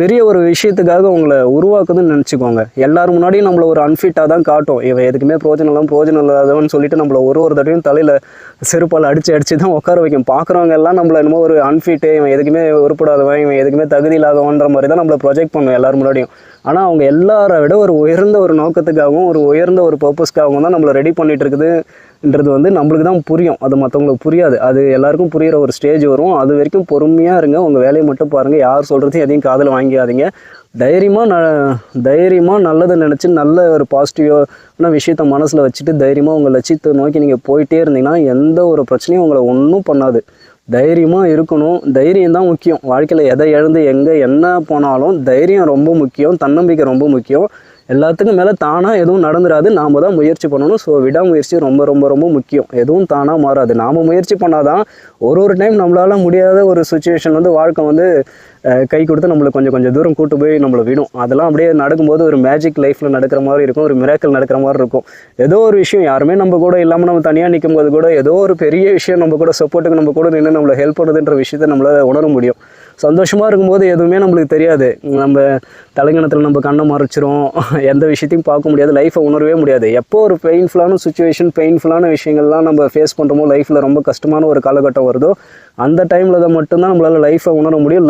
பெரிய ஒரு விஷயத்துக்காக உங்களை உருவாக்குதுன்னு நினச்சிக்கோங்க. எல்லோரும் முன்னாடியும் நம்மளை ஒரு அன்ஃபிட்டாக தான் காட்டும். இவன் எதுக்குமே பிரோஜனம் இல்லாதவன்னு சொல்லிட்டு நம்மளை ஒரு தடையும் தலையில் செருப்பால் அடித்து தான் உட்கார வைக்கும். பார்க்குறவங்க எல்லாம் நம்மளை என்னமோ ஒரு அன்ஃபிட்டு, இவன் எதுக்குமே உருப்படாதவன், இவன் எதுக்குமே தகுதி இல்லாதவன்ற மாதிரி தான் நம்மளை ப்ரொஜெக்ட் பண்ணுவோம் எல்லோரும் முன்னாடியும். ஆனால் அவங்க எல்லாரை விட ஒரு உயர்ந்த ஒரு நோக்கத்துக்காகவும் ஒரு உயர்ந்த ஒரு பர்பஸ்க்காகவும் தான் நம்மளை ரெடி பண்ணிகிட்டு இருக்குதுன்றது வந்து நம்மளுக்கு தான் புரியும், அது மற்றவங்களுக்கு புரியாது. அது எல்லாருக்கும் புரிகிற ஒரு ஸ்டேஜ் வரும். அது வரைக்கும் பொறுமையாக இருங்க, உங்கள் வேலையை மட்டும் பாருங்கள். யார் சொல்கிறதையும் எதையும் காதில் வாங்கிக்காதீங்க. தைரியமாக நல்லதை நினச்சி நல்ல ஒரு பாசிட்டிவான விஷயத்த மனசில் வச்சுட்டு தைரியமாக உங்கள் லட்சியத்தை நோக்கி நீங்கள் போயிட்டே இருந்தீங்கன்னா எந்த ஒரு பிரச்சனையும் உங்களை ஒன்றும் பண்ணாது. தைரியமாக இருக்கணும். தைரியம் தான் முக்கியம் வாழ்க்கையில். எதை இழந்து என்ன போனாலும் தைரியம் ரொம்ப முக்கியம், தன்னம்பிக்கை ரொம்ப முக்கியம். எல்லாத்துக்கும் மேலே தானாக எதுவும் நடந்துடாது, நாம் தான் முயற்சி பண்ணணும். ஸோ விடாமுயற்சி ரொம்ப ரொம்ப ரொம்ப முக்கியம். எதுவும் தானாக மாறாது, நாம் முயற்சி பண்ணால் தான் ஒரு டைம் நம்மளால் முடியாத ஒரு சுச்சுவேஷன் வந்து வாழ்க்கை வந்து கை கொடுத்து நம்மளுக்கு கொஞ்சம் தூரம் கூட்டு போய் நம்மளை விடும். அதெல்லாம் அப்படியே நடக்கும்போது ஒரு மேஜிக் லைஃப்பில் நடக்கிற மாதிரி இருக்கும், ஒரு மிராக்கிள் நடக்கிற மாதிரி இருக்கும். ஏதோ ஒரு விஷயம் யாருமே நம்ம கூட இல்லாமல் நம்ம தனியாக நிற்கும் போது கூட ஏதோ ஒரு பெரிய விஷயம் நம்ம கூட சப்போர்ட்டுக்கு நம்ம கூட நின்று நம்மளை ஹெல்ப் பண்ணுதுன்ற விஷயத்தை நம்மளால் உணர முடியும். சந்தோஷமாக இருக்கும்போது எதுவுமே நம்மளுக்கு தெரியாது. நம்ம தலைகணத்தில் நம்ம கண்ணை மறைச்சிரும், எந்த விஷயத்தையும் பார்க்க முடியாது, லைஃப்பை உணரவே முடியாது. எப்போ ஒரு பெயின்ஃபுல்லான சுச்சுவேஷன், பெயின்ஃபுல்லான விஷயங்கள்லாம் நம்ம ஃபேஸ் பண்ணுறோமோ, லைஃப்பில் ரொம்ப கஷ்டமான ஒரு காலகட்டம் வருதோ, அந்த டைமில் தான் மட்டும்தான் நம்மளால் லைஃப்பை உணர முடியும்.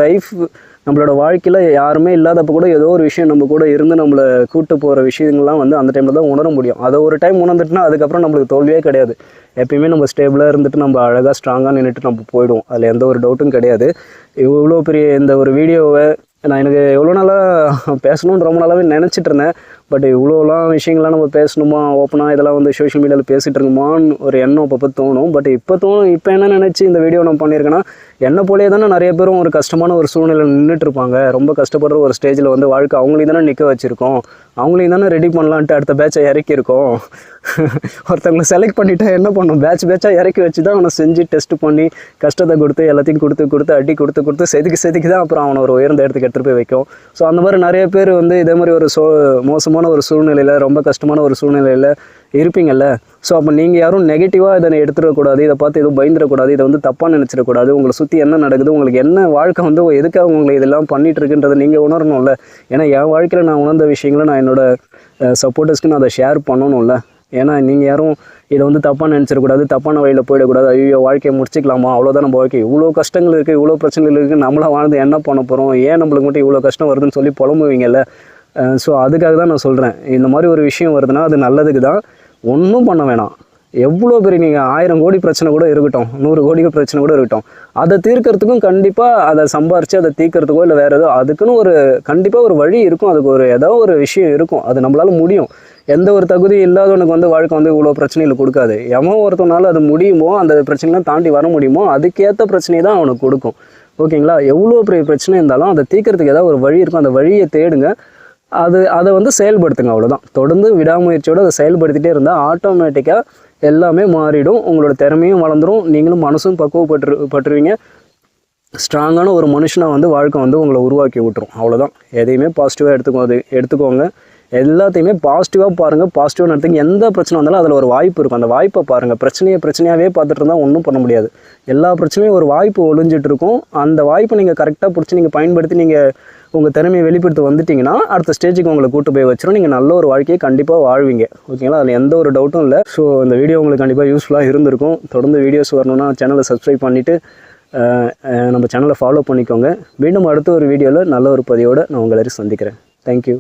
நம்மளோட வாழ்க்கையில் யாருமே இல்லாதப்போ கூட ஏதோ ஒரு விஷயம் நம்ம கூட இருந்து நம்மளை கூட்டு போகிற விஷயங்கள்லாம் வந்து அந்த டைமில் தான் உணர முடியும். அதை ஒரு டைம் உணர்ந்துட்டுனா அதுக்கப்புறம் நம்மளுக்கு தோல்வியே கிடையாது. எப்பயுமே நம்ம ஸ்டேபிளாக இருந்துட்டு நம்ம அழகாக ஸ்ட்ராங்காக நின்றுட்டு நம்ம போயிடுவோம். அதில் எந்த ஒரு டவுட்டும் கிடையாது. இவ்வளோ பெரிய இந்த ஒரு வீடியோவை எனக்கு எவ்வளோ நாளாக பேசணும்னு ரொம்ப நாளாகவே நினச்சிட்டு இருந்தேன். பட் இவ்வளோலாம் விஷயங்கள்லாம் நம்ம பேசணுமா, ஓப்பனாக இதெல்லாம் வந்து சோஷியல் மீடியாவில் பேசிகிட்டு இருக்குமான்னு ஒரு எண்ணம் அப்பப்போ தோணும். பட் இப்போ என்ன நினச்சி இந்த வீடியோ நான் பண்ணியிருக்கேன்னா, என்னை போலே தானே நிறைய பேரும் ஒரு கஷ்டமான ஒரு சூழ்நிலை நின்றுட்டு இருப்பாங்க. ரொம்ப கஷ்டப்படுற ஒரு ஸ்டேஜில் வந்து வாழ்க்கை அவங்களையும் தானே நிற்க வச்சுருக்கோம், அவங்களையும் தானே ரெடி பண்ணலான்ட்டு அடுத்த பேட்சை இறக்கியிருக்கோம். ஒருத்தவங்களை செலக்ட் பண்ணிவிட்டா என்ன பண்ணணும், பேட்சாக இறக்கி வச்சு தான் அவனை செஞ்சு டெஸ்ட் பண்ணி கஷ்டத்தை கொடுத்து எல்லாத்தையும் கொடுத்து அடி கொடுத்து செதுக்கி தான் அப்புறம் அவனை ஒரு உயர்ந்த இடத்துக்கு எடுத்துகிட்டு போய் வைக்கும். ஸோ அந்த மாதிரி நிறைய பேர் வந்து இதே மாதிரி ஒரு மோசமான ஒரு சூழ்நிலையில், ரொம்ப கஷ்டமான ஒரு சூழ்நிலையில் இருப்பீங்கள்ல. ஸோ அப்போ நீங்கள் யாரும் நெகட்டிவாக இதை எடுத்துடக்கூடாது, இதை பார்த்து எதுவும் பயந்துடக்கூடாது, இதை வந்து தப்பாக நினச்சிடக்கூடாது. உங்களை சுற்றி என்ன நடக்குது, உங்களுக்கு என்ன வாழ்க்கை வந்து எதுக்காக உங்களை இதெல்லாம் பண்ணிகிட்டு இருக்குன்றதை நீங்கள் உணரணும்ல. ஏன்னா என் வாழ்க்கையில் நான் உணர்ந்த விஷயங்களை நான் என்னோடய சப்போர்ட்டர்ஸ்க்கு நான் அதை ஷேர் பண்ணணும்ல. ஏன்னா நீங்கள் யாரும் இதை வந்து தப்பாக நினச்சிடக்கூடாது, தப்பான வழியில் போயிடக்கூடாது. ஐயோ வாழ்க்கையை முடிச்சிக்கலாமா, அவ்வளோதான் நம்ம வாழ்க்கை, இவ்வளோ கஷ்டங்கள் இருக்குது, இவ்வளோ பிரச்சனைகள் இருக்குது, நம்மளாம் வாழ்ந்து என்ன பண்ண போகிறோம், ஏன் நம்மளுக்கு மட்டும் இவ்வளோ கஷ்டம் வருதுன்னு சொல்லி புலம்புவீங்கல்ல. ஸோ அதுக்காக தான் நான் சொல்கிறேன், இந்த மாதிரி ஒரு விஷயம் வருதுன்னா அது நல்லதுக்கு தான். ஒன்றும் பண்ண வேணாம். எவ்வளோ பெரிய நீங்கள் 1000 கோடி பிரச்சனை கூட இருக்கட்டும், 100 கோடி பிரச்சனை கூட இருக்கட்டும், அதை தீர்க்கறதுக்கும் கண்டிப்பாக அதை சம்பாரித்து அதை தீர்க்கறதுக்கோ இல்லை வேறு ஏதோ அதுக்குன்னு ஒரு கண்டிப்பாக ஒரு வழி இருக்கும். அதுக்கு ஏதோ ஒரு விஷயம் இருக்கும், அது நம்மளால் முடியும். எந்த ஒரு தகுதி இல்லாதவனுக்கு வந்து வாழ்க்கை வந்து இவ்வளோ பிரச்சனைகளை கொடுக்காது. எவன் ஒருத்தனால அது முடியுமோ, அந்த பிரச்சனைலாம் தாண்டி வர முடியுமோ, அதுக்கேற்ற பிரச்சனையை தான் அவனுக்கு கொடுக்கும். ஓகேங்களா? எவ்வளோ பெரிய பிரச்சனை இருந்தாலும் அதை தீர்க்கறதுக்கு ஏதாவது ஒரு வழி இருக்கும், அந்த வழியை தேடுங்க. அதை வந்து செயல்படுத்துங்க, அவ்வளோதான். தொடர்ந்து விடாமுயற்சியோடு அதை செயல்படுத்திகிட்டே இருந்தால் ஆட்டோமேட்டிக்காக எல்லாமே மாறிடும். உங்களோட திறமையும் வளர்ந்துடும், நீங்களும் மனசும் பக்குவப்பட்டுருவீங்க. ஸ்ட்ராங்கான ஒரு மனுஷனாக வந்து வாழ்க்கை வந்து உங்களை உருவாக்கி விட்டுரும். அவ்வளோதான். எதையுமே பாசிட்டிவாக எடுத்துக்கோங்க. எல்லாத்தையுமே பாசிட்டிவாக பாருங்கள், பாசிட்டிவாக நடத்துங்க. எந்த பிரச்சனை வந்தாலும் அதில் ஒரு வாய்ப்பு இருக்கும், அந்த வாய்ப்பை பாருங்கள். பிரச்சனையாகவே பார்த்துட்டு இருந்தால் ஒன்றும் பண்ண முடியாது. எல்லா பிரச்சனையும் ஒரு வாய்ப்பு ஒளிஞ்சிட்டு இருக்கும். அந்த வாய்ப்பை நீங்கள் கரெக்டாக பிடிச்சி நீங்கள் பயன்படுத்தி நீங்கள் உங்கள் திறமையை வெளிப்படுத்தி வந்துட்டிங்கன்னா அடுத்த ஸ்டேஜுக்கு உங்களை கூட்டு போய் வச்சிடும். நீங்கள் நல்ல ஒரு வாழ்க்கையை கண்டிப்பாக வாழ்வீங்க. ஓகேங்களா? அதில் எந்த ஒரு டவுட்டும் இல்லை. ஸோ இந்த வீடியோ உங்களுக்கு கண்டிப்பாக யூஸ்ஃபுல்லாக இருந்திருக்கும். தொடர்ந்து வீடியோஸ் வரணும்னா சேனலை சப்ஸ்கிரைப் பண்ணிவிட்டு நம்ம சேனலை ஃபாலோ பண்ணிக்கோங்க. மீண்டும் அடுத்த ஒரு வீடியோவில் நல்ல ஒரு பதிவோடு நான் உங்களை சந்திக்கிறேன். தேங்க்யூ.